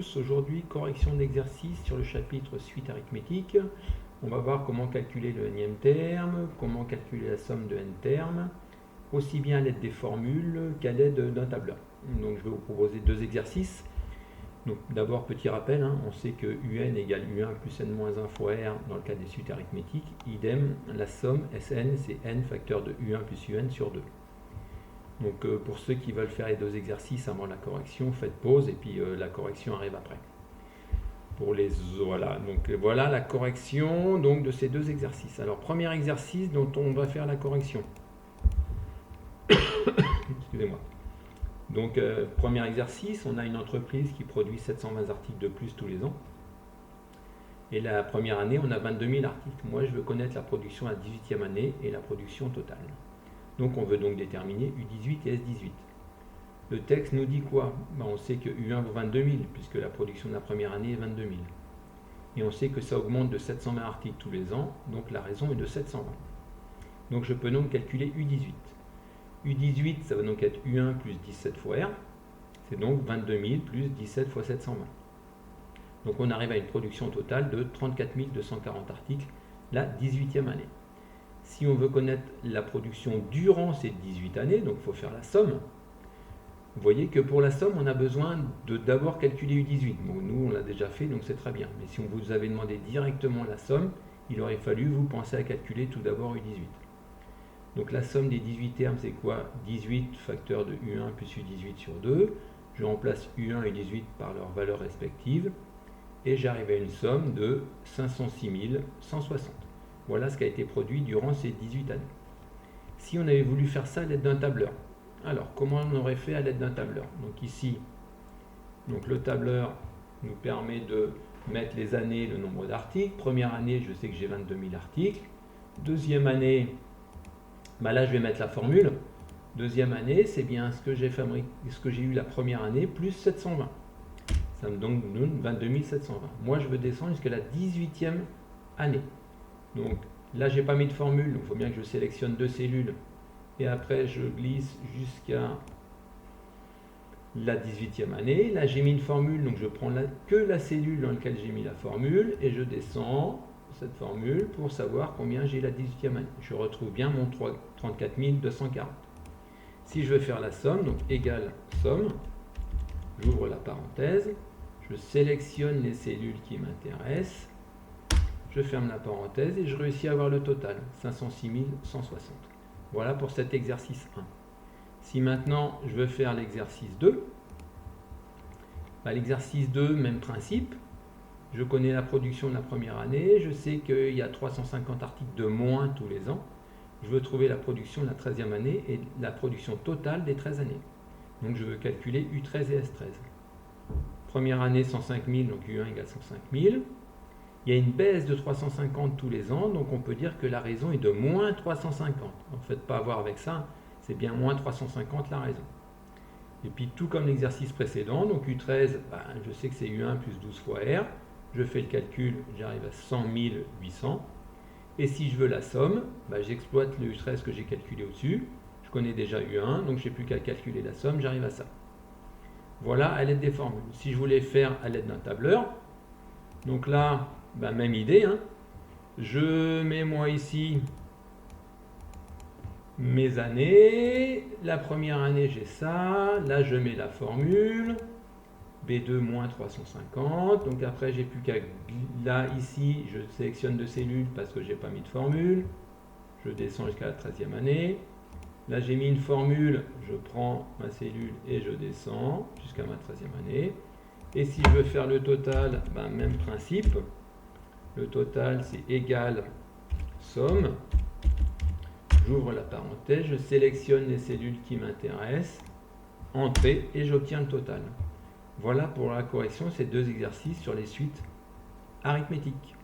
Aujourd'hui, correction d'exercice sur le chapitre suite arithmétique. On va voir comment calculer le nème terme, comment calculer la somme de n termes, aussi bien à l'aide des formules qu'à l'aide d'un tableur. Donc je vais vous proposer deux exercices. Donc d'abord, petit rappel, on sait que un égale u1 plus n moins 1 fois r dans le cas des suites arithmétiques. Idem, la somme Sn, c'est n facteur de u1 plus un sur 2. Donc pour ceux qui veulent faire les deux exercices avant la correction, faites pause et puis la correction arrive après. Voilà, donc voilà la correction donc, de ces deux exercices. Alors premier exercice dont on va faire la correction. Excusez-moi. Donc premier exercice, on a une entreprise qui produit 720 articles de plus tous les ans. Et la première année, on a 22 000 articles. Moi, je veux connaître la production à la 18e année et la production totale. Donc on veut donc déterminer U18 et S18. Le texte nous dit quoi? On sait que U1 vaut 22 000 puisque la production de la première année est 22 000. Et on sait que ça augmente de 720 articles tous les ans, donc la raison est de 720. Donc je peux donc calculer U18. U18, ça va donc être U1 plus 17 fois R. C'est donc 22 000 plus 17 fois 720. Donc on arrive à une production totale de 34 240 articles la 18e année. Si on veut connaître la production durant ces 18 années, donc il faut faire la somme, vous voyez que pour la somme, on a besoin de d'abord calculer U18. Bon, nous, on l'a déjà fait, donc c'est très bien. Mais si on vous avait demandé directement la somme, il aurait fallu vous penser à calculer tout d'abord U18. Donc la somme des 18 termes, c'est quoi? 18 facteur de U1 plus U18 sur 2. Je remplace U1 et U18 par leurs valeurs respectives. Et j'arrive à une somme de 506 160. Voilà ce qui a été produit durant ces 18 années. Si on avait voulu faire ça à l'aide d'un tableur, alors comment on aurait fait à l'aide d'un tableur? Donc ici, donc le tableur nous permet de mettre les années, le nombre d'articles. Première année, je sais que j'ai 22 000 articles. Deuxième année, là je vais mettre la formule. Deuxième année, c'est bien ce que j'ai eu la première année plus 720. Ça me donne 22 720. Moi, je veux descendre jusqu'à la 18e année. Donc là, j'ai pas mis de formule, donc il faut bien que je sélectionne deux cellules. Et après, je glisse jusqu'à la 18e année. Là, j'ai mis une formule, donc je prends que la cellule dans laquelle j'ai mis la formule et je descends cette formule pour savoir combien j'ai la 18e année. Je retrouve bien mon 34 240. Si je veux faire la somme, donc égale somme, j'ouvre la parenthèse, je sélectionne les cellules qui m'intéressent, je ferme la parenthèse et je réussis à avoir le total, 506 160. Voilà pour cet exercice 1. Si maintenant je veux faire l'exercice 2, l'exercice 2, même principe, je connais la production de la première année, je sais qu'il y a 350 articles de moins tous les ans, je veux trouver la production de la 13e année et la production totale des 13 années. Donc je veux calculer U13 et S13. Première année 105 000, donc U1 égale 105 000. Il y a une baisse de 350 tous les ans, donc on peut dire que la raison est de moins 350. En fait, pas à voir avec ça, c'est bien moins 350 la raison. Et puis tout comme l'exercice précédent, donc U13, je sais que c'est U1 plus 12 fois R. Je fais le calcul, j'arrive à 100 800. Et si je veux la somme, j'exploite le U13 que j'ai calculé au-dessus. Je connais déjà U1, donc je n'ai plus qu'à calculer la somme, j'arrive à ça. Voilà à l'aide des formules. Si je voulais faire à l'aide d'un tableur, donc là, même idée, je mets moi ici mes années. La première année, j'ai ça. Là, je mets la formule. B2 moins 350. Donc après, j'ai plus qu'à... Là, ici, je sélectionne deux cellules parce que je n'ai pas mis de formule. Je descends jusqu'à la 13e année. Là, j'ai mis une formule, je prends ma cellule et je descends jusqu'à ma 13e année. Et si je veux faire le total, même principe. Le total, c'est égal somme. J'ouvre la parenthèse, je sélectionne les cellules qui m'intéressent, entrée, et j'obtiens le total. Voilà pour la correction de ces deux exercices sur les suites arithmétiques.